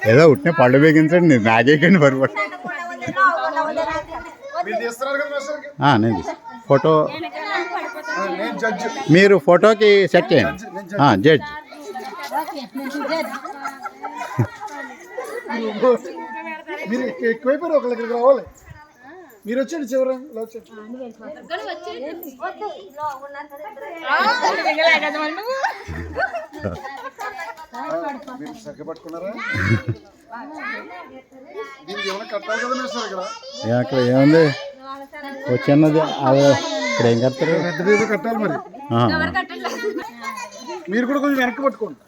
ఏదో ఉట్టిన పళ్ళు బిగించండి నాకేకండి పరిపడి నేను ఫోటో మీరు ఫోటోకి సెట్ చేయండి జడ్జ్ మీరు ఎక్కువైపోయారు ఒకళ్ళ దగ్గరికి రావాలి మీరు వచ్చండి చివరి పట్టుకున్నారా దీనికి ఏమైనా కట్టాలి కదా మీరు సార్ అక్కడ ఏముంది వచ్చిన్నది అది ఇక్కడ ఏం కడతారు పెద్దది కట్టాలి మరి మీరు కూడా కొంచెం వెనక్కి పట్టుకోండి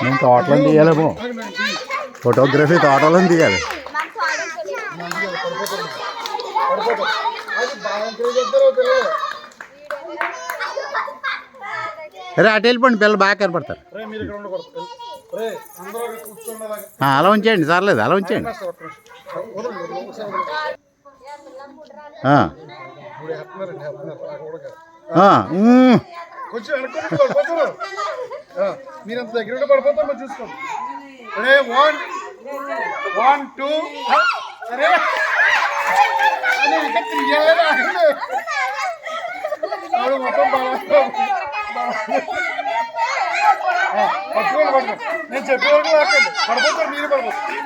నేను తోటలో తీయాలేమో ఫోటోగ్రఫీ తోటలో తీయాలి అరే అటు వెళ్ళిపోండి పిల్లలు బాగా కనపడతారు అలా ఉంచేయండి సర్లేదు అలా ఉంచేయండి కొంచెం మీరు అంత దగ్గర పడిపోతామో చూసుకోండి 1 2 సరే నేను చెప్పేవాళ్ళు పడిపోతారు మీరు పడిపోతారు